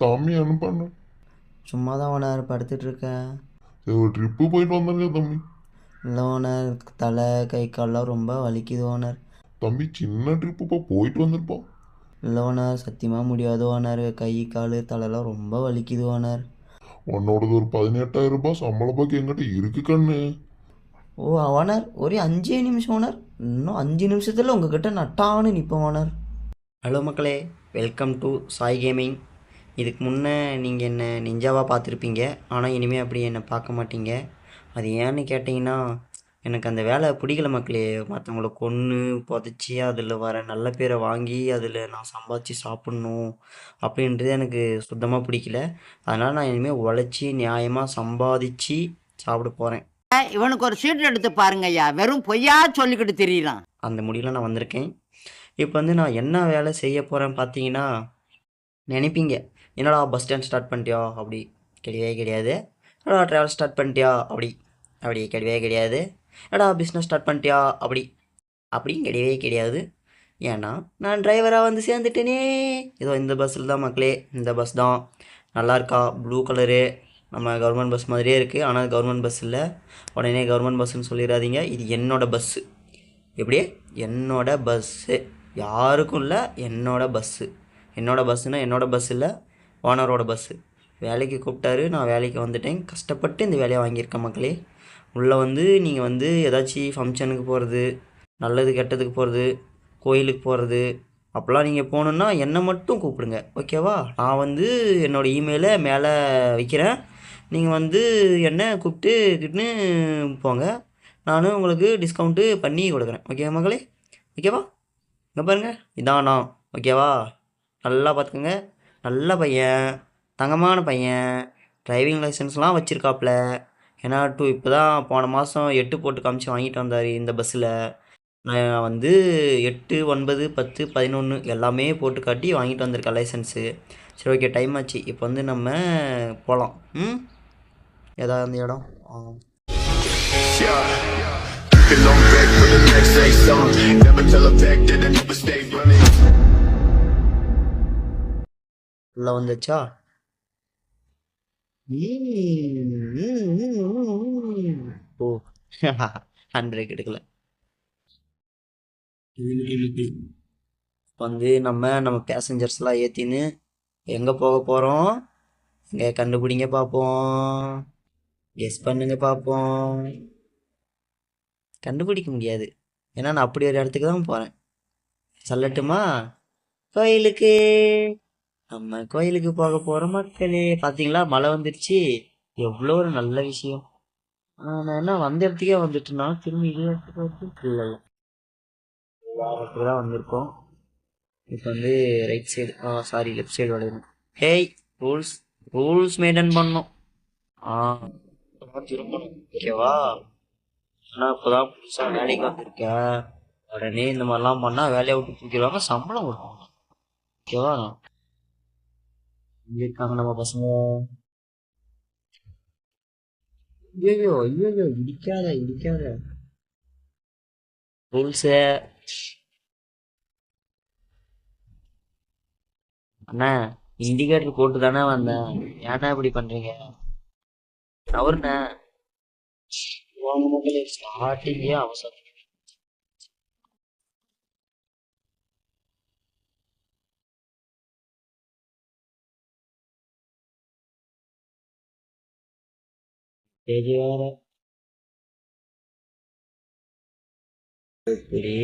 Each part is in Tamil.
தம்பி அனுப்பண்ண. சும்மா தான் ஓனர் படுத்துட்டு இருக்கேன். ஒரு ட்ரிப்பு போயிட்டு வந்தாங்க தம்பி. இல்லை ஓனர், தலை கை கால்லாம் ரொம்ப வலிக்குது ஓனர். தம்பி சின்ன ட்ரிப்புப்பா போயிட்டு வந்திருப்பான். இல்லை ஓனர், சத்தியமாக முடியாது ஓனர். கை கால் தலைலாம் ரொம்ப வலிக்குது ஓனர். உன்னோடது ஒரு 18,000 ரூபாய் சம்பள பாக்கி என்கிட்ட இருக்கு கண்ணு. ஓ ஓனர், ஒரே 5 நிமிஷம் ஓனர். இன்னும் 5 நிமிஷத்தில் உங்ககிட்ட நட்டான்னு நிற்பேன் ஓனர். ஹலோ மக்களே, வெல்கம் டு சாய் கேமிங். இதுக்கு முன்னே நீங்கள் என்னை நிஞ்சாவாக பார்த்துருப்பீங்க, ஆனால் இனிமேல் அப்படி என்னை பார்க்க மாட்டீங்க. அது ஏன்னு கேட்டிங்கன்னா, எனக்கு அந்த வேலை பிடிக்கல மக்களே. மற்றவங்கள கொன்று புதைச்சி அதில் வர நல்ல பேரை வாங்கி அதில் நான் சம்பாதிச்சு சாப்பிட்ணும் அப்படின்றது எனக்கு சுத்தமாக பிடிக்கல. அதனால் நான் இனிமேல் உழைச்சி நியாயமாக சம்பாதிச்சு சாப்பிட போகிறேன். இவனுக்கு ஒரு சீட் எடுத்து பாருங்க ஐயா, வெறும் பொய்யா சொல்லிக்கிட்டு தெரியலாம். அந்த முடிவில் நான் வந்திருக்கேன். இப்போ வந்து நான் என்ன வேலை செய்ய போகிறேன்னு பார்த்தீங்கன்னா, நினைப்பீங்க என்னடா பஸ் ஸ்டாண்ட் ஸ்டார்ட் பண்ணிட்டியா அப்படி. கிடையவே கிடையாது. என்னடா ட்ராவல் ஸ்டார்ட் பண்ணிட்டியா அப்படி. அப்படி கிடையவே கிடையாது. என்னடா பிஸ்னஸ் ஸ்டார்ட் பண்ணிட்டியா அப்படி. அப்படியும் கிடையவே கிடையாது. ஏன்னா நான் டிரைவராக வந்து சேர்ந்துட்டேனே. ஏதோ இந்த பஸ்ஸில் தான் மக்களே, இந்த பஸ் தான் நல்லா இருக்கா, ப்ளூ கலரு, நம்ம கவர்மெண்ட் பஸ் மாதிரியே இருக்குது. ஆனால் கவர்மெண்ட் பஸ் இல்லை. உடனே கவர்மெண்ட் பஸ்ஸுன்னு சொல்லிடாதீங்க. இது என்னோடய பஸ்ஸு. எப்படி என்னோட பஸ்ஸு, யாருக்கும் இல்லை, என்னோட பஸ்ஸு. என்னோடய பஸ்ஸுனால் என்னோடய பஸ் இல்லை, ஓனரோட பஸ்ஸு. வேலைக்கு கூப்பிட்டாரு, நான் வேலைக்கு வந்துட்டேன். கஷ்டப்பட்டு இந்த வேலையை வாங்கியிருக்கேன் மக்களே. உள்ளே வந்து நீங்கள் வந்து ஏதாச்சும் ஃபங்க்ஷனுக்கு போகிறது, நல்லது கெட்டதுக்கு போகிறது, கோயிலுக்கு போகிறது, அப்போல்லாம் நீங்கள் போகணுன்னா என்னை மட்டும் கூப்பிடுங்க, ஓகேவா? நான் வந்து என்னோடய இமெயிலை மேலே வைக்கிறேன். நீங்கள் வந்து என்னை கூப்பிட்டுக்கிட்டுன்னு போங்க. நானும் உங்களுக்கு டிஸ்கவுண்ட்டு பண்ணி கொடுக்குறேன், ஓகேவா மக்களே? ஓகேவா? இங்கே பாருங்கள், இதான் நான், ஓகேவா? நல்லா பார்த்துக்கோங்க. நல்ல பையன், தங்கமான பையன், டிரைவிங் லைசன்ஸ்லாம் வச்சுருக்காப்புல. ஏன்னா இப்போ தான் போன மாதம் 8 போட்டு காமிச்சு வாங்கிட்டு வந்தார் இந்த பஸ்ஸில். நான் வந்து 8, 9, 10, 11 எல்லாமே போட்டு காட்டி வாங்கிட்டு வந்திருக்கேன் லைசன்ஸு. சரி, ஓகே, டைம் ஆச்சு. இப்போ வந்து நம்ம போகலாம். ஏதாவது அந்த இடம் உள்ள வந்துச்சா? ஓ ஹேண்ட் பிரேக் எடுக்கல. வந்து நம்ம பேசஞ்சர்ஸ்லாம் ஏற்றின்னு எங்கே போக போகிறோம்? இங்கே கண்டுபிடிங்க பார்ப்போம். கெஸ் பண்ணுங்க பார்ப்போம். கண்டுபிடிக்க முடியாது, ஏன்னா நான் அப்படி ஒரு இடத்துக்கு தான் போகிறேன். சொல்லட்டுமா? கோயிலுக்கு. நம்ம கோயிலுக்கு போக போகிற மக்களே. பார்த்தீங்களா, மழை வந்துடுச்சு. எவ்வளோ ஒரு நல்ல விஷயம். நான் என்ன வந்த இடத்துக்கே வந்துட்டுனா திரும்பி இதே இடத்துக்கு வந்து இல்லை தான் வந்திருக்கோம். இப்போ வந்து right side, sorry left side வளையணும். ஹேய், ரூல்ஸ் ரூல்ஸ் மெயின்டைன் பண்ணணும். திரும்பணும், ஓகேவா? ஆனால் இப்போதான் புதுசாக வேலைக்கு வந்திருக்கேன். உடனே இந்த மாதிரிலாம் பண்ணால் வேலையை விட்டு தூக்கிடுவாங்க, சம்பளம் கொடுப்பாங்க, ஓகேவா? இங்கே இருக்காங்க நம்ம பசங்க. ஐயோ ஐயோ, இடிக்காத இடிக்காத. ரூல்ஸு அண்ணா, இண்டிகேட்டர் போட்டு தானே வந்தேன், ஏன்னா இப்படி பண்றீங்க? அவருண்ணா ஸ்டார்டிங்கே அவசரம். சரி வேற சரி.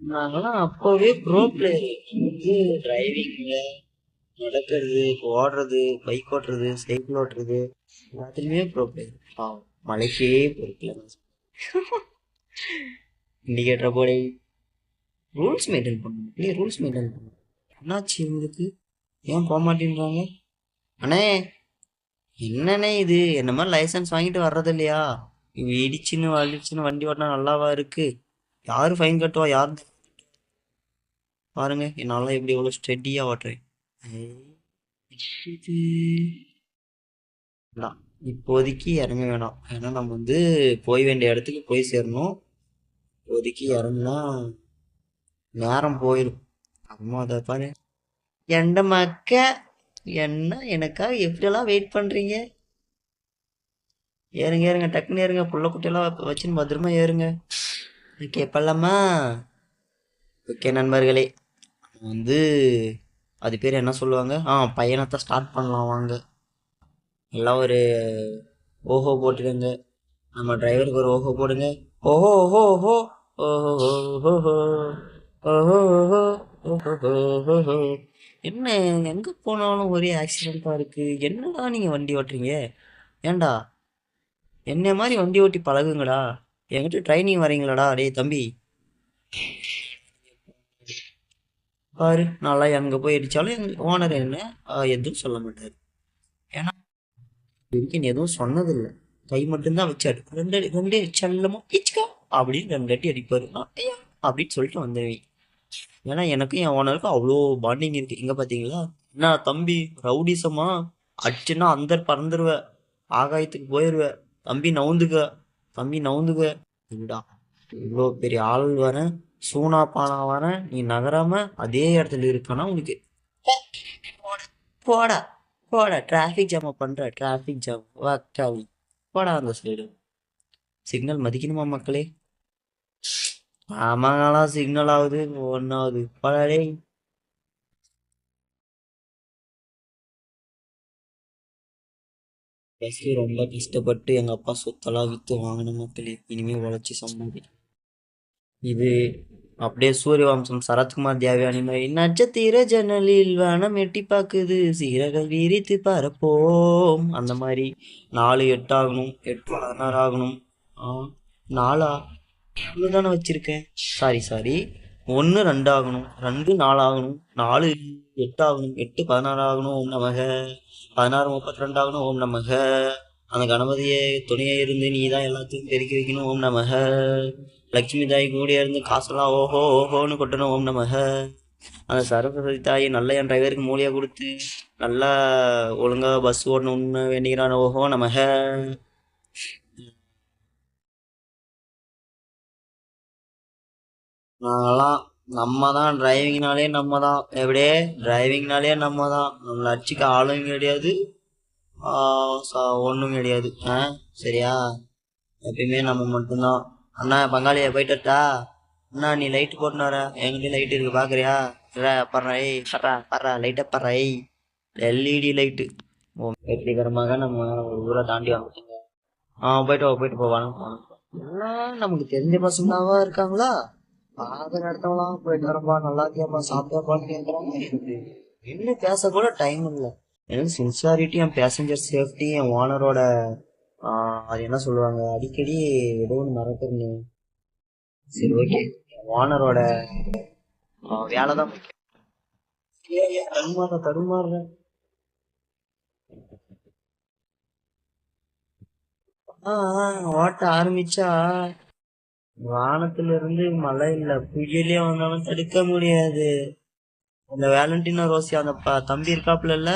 நாங்களாம் அப்போவே ப்ரோ பிளேயரு. டிரைவிங்ல, நடக்கிறது, ஓடுறது, பைக் ஓட்டுறது, சைக்கிள் ஓட்டுறது எல்லாத்துலேயுமே ப்ரோ பிளேயர். பாவம், மலைக்கே பொறுக்கல. இண்டிகேட்டரை போட ரூல்ஸ் மெயின்டைன் பண்ணணும், இல்லையா? ரூல்ஸ் மெயின்டைன் பண்ணணும். என்னாச்சு இவங்களுக்கு? ஏன் போக மாட்டேன்றாங்க? அண்ணே, என்னண்ணே இது? என்ன மாதிரி லைசன்ஸ் வாங்கிட்டு வர்றது இல்லையா? இடிச்சுன்னு வலிச்சுன்னு வண்டி ஓட்டினா நல்லாவா இருக்கு? யாரு ஃபைன் கட்டுவா? யாரு பாருங்க, என்னால எப்படி எவ்வளோ ஸ்டெடியா ஓட்டுறேன். இப்போதைக்கு இறங்க வேணாம், ஏன்னா நம்ம வந்து போய் வேண்டிய இடத்துக்கு போய் சேரணும். இப்போதைக்கு இறங்குனா நேரம் போயிடும். அம்மா அதை பாரு, எந்த மக்க என்ன எனக்காக எப்படியெல்லாம் வெயிட் பண்ணுறீங்க? ஏறுங்க ஏறுங்க டக்குன்னு ஏறுங்க, புள்ள குட்டியெல்லாம் வச்சுன்னு பத்திரமா ஏறுங்க. ஓகே பல்லம்மா. ஓகே நண்பர்களே, வந்து அது பேர் என்ன சொல்லுவாங்க? பயணத்தை ஸ்டார்ட் பண்ணலாம் வாங்க. எல்லாம் ஒரு ஓஹோ போட்டுக்கோங்க. நம்ம டிரைவருக்கு ஒரு ஓஹோ போடுங்க. ஓஹோ ஓஹோ ஓஹோ ஓஹோ ஓஹோ ஓஹோ ஓஹோ ஓஹோ ஓஹோ. என்ன எங்கே போனாலும் ஒரே ஆக்சிடெண்ட்டாக இருக்குது. என்னடா நீங்கள் வண்டி ஓட்டுறீங்க? ஏன்டா என்னை மாதிரி வண்டி ஓட்டி பழகுங்கடா. என்கிட்ட ட்ரைனிங் வரீங்களாடா? டேய் தம்பி பாரு, நல்லா எங்கே போய் அடித்தாலும் எங்கள் ஓனர் என்ன எதுவும் சொல்ல மாட்டார். ஏன்னா இதுக்கு எதுவும் சொன்னதில்லை. கை மட்டும்தான் வச்சாரு. ரெண்டு ரெண்டு செல்லமும் இச்சுக்கா அப்படின்னு 2 அடி அடிப்பாரு. ஐயா அப்படின்னு சொல்லிட்டு வந்துடுவேன். ஏன்னா எனக்கும் என் ஓனருக்கும் அவ்வளோ பாண்டிங் இருக்கு. இங்கே பார்த்தீங்களா என்ன தம்பி ரவுடிசமா? அடிச்சுன்னா அந்தர் பறந்துருவ, ஆகாயத்துக்கு போயிடுவ. தம்பி நவுந்துக்க, தம்பி நவுந்துக்க. இல்லடா, இவ்வளோ பெரிய ஆள் வரேன், சூனா பானா வரேன், நீ நகராம அதே இடத்துல இருக்கானா உனக்கு? போடா போடா, டிராஃபிக் ஜாமை பண்ற, டிராஃபிக் ஜாம் வாக்காவி. போடா அந்த சைடு. சிக்னல் மதிக்கணுமா மக்களே? ஆமாங்களா, சிக்னல் ஆகுது ஒன்றாவது பழடே. ஃபஸ்ட்டு ரொம்ப கஷ்டப்பட்டு எங்கள் அப்பா சொத்தெல்லாம் விற்று வாங்கின மக்களே. இனிமேல் உழைச்சி சம்பாதி. இது அப்படியே சூரியவம்சம் சரத்குமார் தேவயானி மாதிரி நட்சத்திர ஜன்னலில் வானம் எட்டி பார்க்குது, சீரகள் விரித்து பரப்போம். அந்த மாதிரி 4 8 ஆகணும், 8 16 ஆகணும். 4 இவ்வளோதானே வச்சுருக்கேன். சாரி 1 2 ஆகணும், 2 4 ஆகணும், 4 8 ஆகணும், 8 16 ஆகணும். ஓம் நமக. 16 32 ஆகணும். ஓம் நமக. அந்த கணபதியை துணையை இருந்து நீ தான் எல்லாத்தையும் பெருக்கி வைக்கணும். ஓம் நமக. லட்சுமி தாய் கூடிய இருந்து காசெல்லாம் ஓஹோ ஓஹோன்னு கொட்டணும். ஓம் நமக. அந்த சரஸ்வதி தாய் நல்ல என் டிரைவருக்கு மூலியை கொடுத்து நல்லா ஒழுங்காக பஸ் ஓடணும்னு வேண்டிக்கிறான். ஓஹோ நமக. நாங்களாம் நம்ம தான் டிரைவிங்னாலே நம்ம தான். எப்படியே டிரைவிங்னாலே நம்ம தான். நம்மளை அடிச்சுக்க ஆளும் கிடையாது, ஒன்றும் கிடையாது. சரியா? எப்பயுமே நம்ம மட்டும்தான். அண்ணா பங்காளியை போயிட்டா அண்ணா, நீ லைட்டு போட்டுன்னு வர, என்கிட்ட லைட் இருக்கு பார்க்குறியா? பர்றா ஏய், பர்றா லைட்டை பர்றா ஏய். LED light. வெற்றிகரமாக நம்ம ஊரை தாண்டி வந்துட்டோங்க. போயிட்டு போ வணக்கம். எல்லாம் நமக்கு தெரிஞ்ச பசங்களாவா இருக்காங்களா? பாத நடத்தவங்களாம் போயிட்டு வரப்பா, நல்லா இருக்கியாப்பா, சாப்பிட்டாப்பான்னு கேட்குறாங்க. இன்னும் பேச கூட டைம் இல்லை. எனக்கு சின்சியாரிட்டி, என் பேசஞ்சர் சேஃப்டி, என் ஓனரோட அது என்ன சொல்லுவாங்க, அடிக்கடி ஏதோ ஒன்று மறக்குதுங்க. சரி ஓகே, ஓனரோட வேலை தான் முக்கியம். தடுமாறுறேன். ஓட்ட ஆரம்பிச்சா வானத்துல இருந்து மழை இல்ல புயலே வந்தாலும் தடுக்க முடியாது. அந்த வேலண்டினோ ரோசி அந்த தம்பி இருக்காப்புல இல்ல,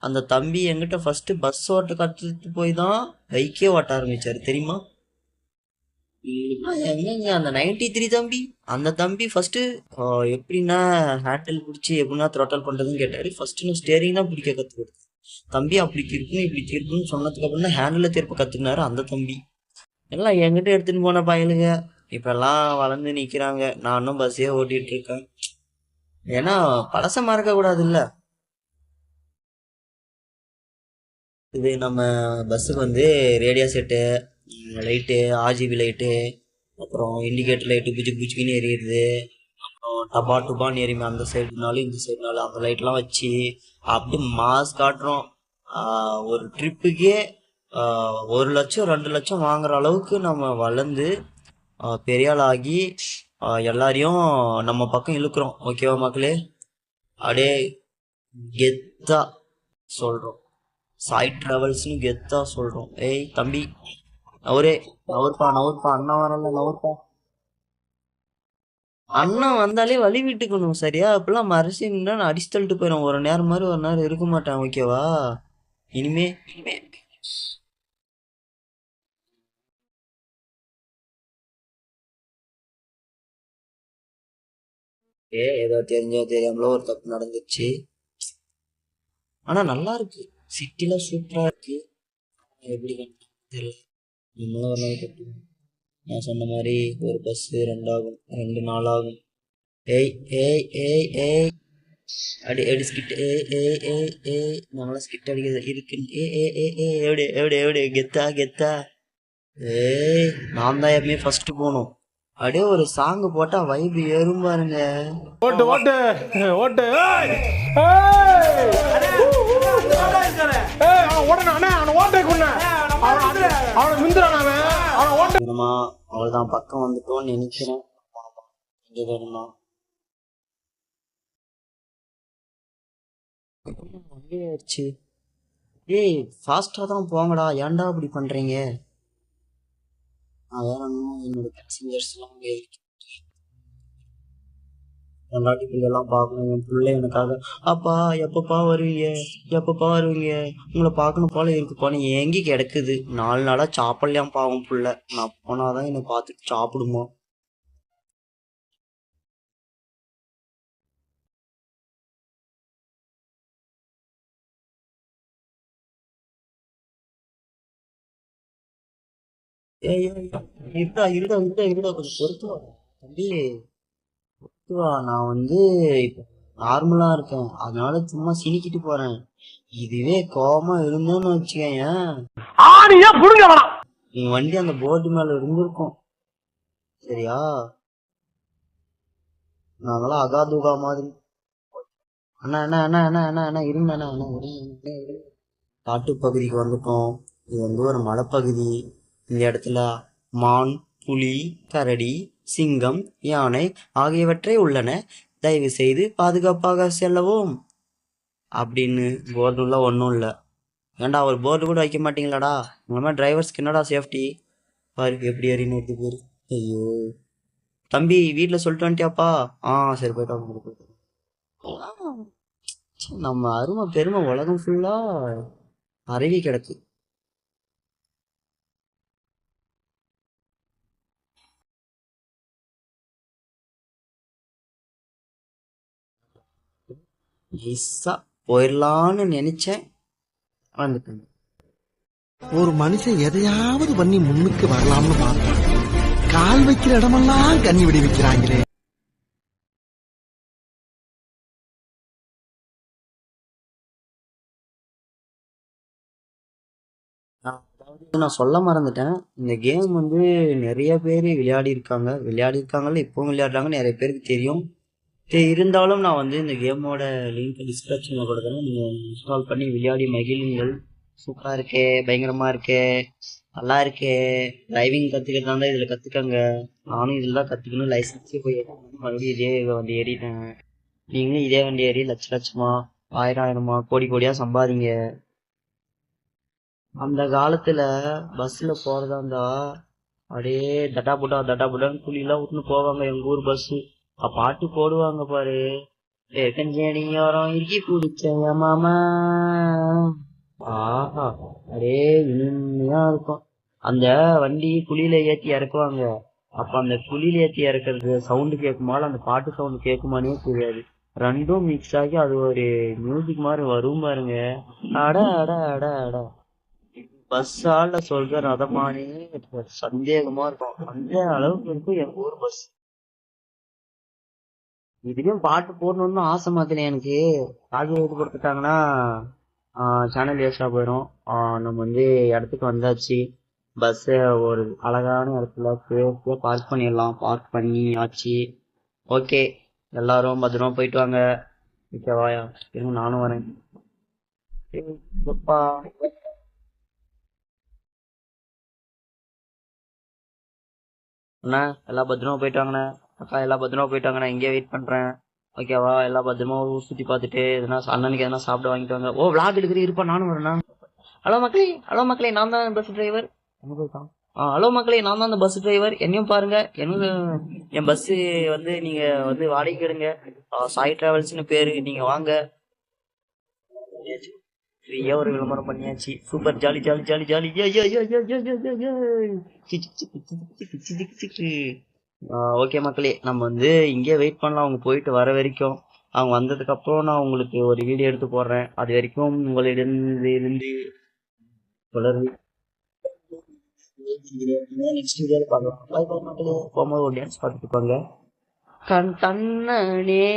அந்த தம்பி எங்கிட்ட ஃபர்ஸ்ட் பஸ் ஓட்ட கற்றுட்டு போய் தான் பைக்கே ஓட்ட ஆரம்பிச்சாரு தெரியுமா? எங்க அந்த 93 தம்பி, அந்த தம்பி ஃபர்ஸ்ட் எப்படின்னா ஹேண்டில் பிடிச்சி எப்படின்னா த்ரோட்டல் பண்றதுன்னு கேட்டாரு. ஃபர்ஸ்ட் நான் ஸ்டேரிங் தான் பிடிக்க கத்து கொடுத்தேன். தம்பி அப்படி திருப்பணும் இப்படி திருப்பணும்னு சொன்னதுக்கு அப்புறம் தான் ஹேண்டில் திருப்ப கத்துக்கினாரு அந்த தம்பி. எல்லாம் என்கிட்ட எடுத்துன்னு போன பயலுங்க இப்பெல்லாம் வளர்ந்து நிக்கிறாங்க. நான் இன்னும் பஸ்ஸே ஓட்டிட்டு இருக்கேன். ஏன்னா பழச மறக்க கூடாது இல்ல. இது நம்ம பஸ்ஸுக்கு வந்து radio set, light, RGB light, அப்புறம் இண்டிகேட்டர் லைட்டு புச்சு புச்சுக்கின்னு எரியுது. அப்புறம் டபா டுபான்னு எரியுமே அந்த சைடுனாலும் இந்த சைடுனாலும் அந்த லைட்லாம் வச்சு அப்படி மாஸ் காட்டுறோம். ஒரு ட்ரிப்புக்கே 1 லட்சம் 2 லட்சம் வாங்குற அளவுக்கு நம்ம வளர்ந்து பெரிய ஆள் ஆகி எல்லாரையும் நம்ம பக்கம் இழுக்கிறோம். ஓகேவா மக்களே? அப்படியே கெத்தா சொல்றோம். சாய் டிராவல்ஸ்னு கெத்தா சொல்றோம். ஏய் தம்பி அவரே நவுர்ப்பா அண்ணா வரல நவுர்ப்பா. அண்ணா வந்தாலே வழி விட்டுக்கணும் சரியா? அப்பெல்லாம் மறைச்சின்னா நான் அடிச்சு தள்ளிட்டு போயிடும். ஒரு நேரம் மாதிரி ஒரு நேரம் இருக்க மாட்டேன். ஓகேவா? இனிமே ஏதோ தெரிஞ்சோ தெரியாமலோ ஒரு தப்பு நடந்துச்சு. ஆனால் நல்லா இருக்கு. சிட்டிலாம் சூப்பராக இருக்கு. எப்படி தெரியல. நம்மளும் ஒரு நாள் கட்டுவோம். நான் சொன்ன மாதிரி ஒரு பஸ்ஸு 2 ஆகும், 2 நாள் ஆகும். ஏய் ஏய் ஏய் ஏய் அடி அடி ஸ்கிட் ஏய் ஏய் ஏய் ஏய் நம்மளாம் ஸ்கிட் அடிக்கிறது இருக்கு. ஏ ஏ ஏ ஏ எப்படி எப்படி எப்படி கெத்தா கெத்தா. ஏய் நான் தான் எப்பவுமே ஃபர்ஸ்ட் போகணும். அப்படியே ஒரு சாங் போட்டா வைப் ஏறும் பாருங்க. ஓட்டு ஓட்டு ஓட்டு வேணுமா அவ்வளோதான் பக்கம் வந்துட்டோம்னு நினைக்கிறேன். இங்கே வேணுமா வண்டி ஆயிடுச்சு. ஏய் ஃபாஸ்ட்டாக தான் போங்கடா, ஏன்டா இப்படி பண்ணுறீங்க? நான் வேற ஒன்றும் என்னோட பேசஞ்சர்ஸ்லாம் அங்கே பொண்டாட்டி பிள்ளைலாம் பார்க்கணும். என் பிள்ளை எனக்காக அப்பா எப்பப்பா வருவீங்க எப்பப்பா வருவீங்க உங்களை பார்க்கணும் போல இருக்குப்பா. நீ எங்கி கிடக்குது 4 நாளாக சாப்பிடலாம் பாவம் பிள்ளை. நான் போனாதான் என்னை பார்த்துட்டு சாப்பிடுமா. ஏய் ஏய் இருடா இருடா இருடா இருடா கொஞ்சம் பொறுத்து வா தம்பி. நான் வந்து இப்போ நார்மலா இருக்கேன், அதனால சும்மா சினிக்கிட்டு போறேன். இதுவே கோவமா இருந்தேன்னு வச்சுக்கேன், நீ வண்டி அந்த போர்டு மேல இருந்திருக்கும் சரியா. நாங்களாம் அகாதுகா மாதிரி. அண்ணா அண்ணா அண்ணா அண்ணா அண்ணா அண்ணா இருங்க அண்ணா அண்ணா இருங்க. காட்டு பகுதிக்கு வந்துட்டோம். இது வந்து ஒரு மலைப்பகுதி. இந்த இடத்துல மான், புலி, கரடி, சிங்கம், யானை ஆகியவற்றை உள்ளன. தயவு செய்து பாதுகாப்பாக செல்லவும் அப்படின்னு போர்டுல ஒன்றும் இல்லை. ஏன்டா ஒரு போர்டு கூட வைக்க மாட்டீங்களாடா? இந்த மாதிரி டிரைவர்ஸ்க்கு என்னடா சேஃப்டி பாரு எப்படி ஏறின்னு வருது பேரு. ஐயோ தம்பி வீட்டில் சொல்லிட்டு வந்துட்டியாப்பா? சரி போயிட்டு நம்ம அருமை பெருமை உலகம் ஃபுல்லா பரவி கிடக்கு. போயிடலான்னு நினைச்சேன், வந்துட்டேன். ஒரு மனுஷன் எதையாவது பண்ணி முன்னுக்கு வரலாம்னு பார்த்தா கால் வைக்கிற இடமெல்லாம் கண்ணி விடி வைக்கிறாங்களே. நான் சொல்ல மறந்துட்டேன், இந்த கேம் வந்து நிறைய பேர் விளையாடிருக்காங்கல்ல, இப்பவும் விளையாடுறாங்க, நிறைய பேருக்கு தெரியும். இருந்தாலும் நான் வந்து இந்த கேமோட லிங்க் டிஸ்கிரிப்ஷனில் கொடுக்குறேன். நீங்கள் இன்ஸ்டால் பண்ணி விளையாடி மகிழுங்கள். சூப்பராக இருக்கே, பயங்கரமாக இருக்கே, நல்லா இருக்கே. டிரைவிங் கற்றுக்கிறதா இருந்தால் இதில் கற்றுக்கங்க. நானும் இதில் தான் கற்றுக்கணும். லைசன்ஸே போய் மறுபடியும் இதே வண்டி ஏறிட்டேன். நீங்களும் இதே வண்டி ஏறி லட்சமா 1000 கோடியாக சம்பாதிங்க. அந்த காலத்தில் பஸ்ஸில் போகிறதா இருந்தா அப்படியே தட்டா புட்டான்னு புள்ளிலாம் விட்டுன்னு போவாங்க. எங்கள் ஊர் பஸ்ஸு பாட்டு போடுவாங்க பாரு. கஞ்சனியோரம் இறுக்கி பிடிச்ச மாமா. அப்படியே இனிமையா இருக்கும். அந்த வண்டி குழியில ஏற்றி இறக்குவாங்க. அப்ப அந்த குழியில ஏற்றி இறக்குறது சவுண்டு கேட்குமால அந்த பாட்டு சவுண்டு கேட்குமானே தெரியாது. ரெண்டும் மிக்ஸ் ஆகி அது ஒரு மியூசிக் மாதிரி வரும் பாருங்க. அட அட அட அட பஸ்ஸால சொல்ற ரதமானே சந்தேகமா இருக்கும். அந்த அளவுக்கு இருக்கும் எங்க ஊர் பஸ். இதுலயும் பாட்டு போடணும்னு ஆசை மாதிரி எனக்கு. காப்பி கொடுத்துட்டாங்கன்னா சேனல் வேஸ்டா போயிடும். நம்ம வந்து இடத்துக்கு வந்தாச்சு. பஸ்ஸை ஒரு அழகான இடத்துல சேஃப்டியா பார்க் பண்ணிடலாம். பார்க் பண்ணி ஆச்சு. ஓகே, எல்லாரும் பத்திரமா போயிட்டு வாங்க. ஓகேவாயா? இருங்க நானும் வரேன். அண்ணா எல்லாம் பத்திரமா போயிட்டு வாங்கண்ணே. அக்கா எல்லாம் பத்திரமா போயிட்டு வாங்கண்ணா. இங்கே வெயிட் பண்றேன். ஓகேவா? எல்லாம் பத்திரமா சுற்றி பார்த்துட்டு எதனா அண்ணனுக்கு எதனா சாப்பிட வாங்கிட்டு வாங்க. விளாக் எடுக்கிற இருப்பா, நானும் வரேண்ணா. ஹலோ மக்களே நான் தான் பஸ் டிரைவர். ஹலோ மக்களே நான் தான் அந்த பஸ் டிரைவர். என்னையும் பாருங்க. என் பஸ் வந்து நீங்க வந்து வாடகைக்கு எடுங்க. சாய் டிராவல்ஸ்னு பேரு. நீங்க வாங்க. ஃப்ரீயா ஒரு விளம்பரம் பண்ணியாச்சு. Super, jolly jolly jolly jolly. Okay மக்களே, நம்ம வந்து இங்கே வெயிட் பண்ணலாம் அவங்க போயிட்டு வர வரைக்கும். அவங்க வந்ததுக்கப்புறம் நான் உங்களுக்கு ஒரு வீடியோ எடுத்து போடுறேன். அது வரைக்கும் உங்களிடம் தொடர்ந்து நெக்ஸ்ட் வீடியோவில் பார்க்கலாம். பை பை மக்களே. போகும்போது ஒரு டான்ஸ் பார்த்துட்டு போங்க. கண் தன்னே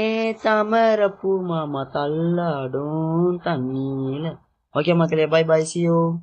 தாமரப்பூ மாமா தள்ளாடும் தண்ணீல. ஓகே மக்களே, பை பை, see you.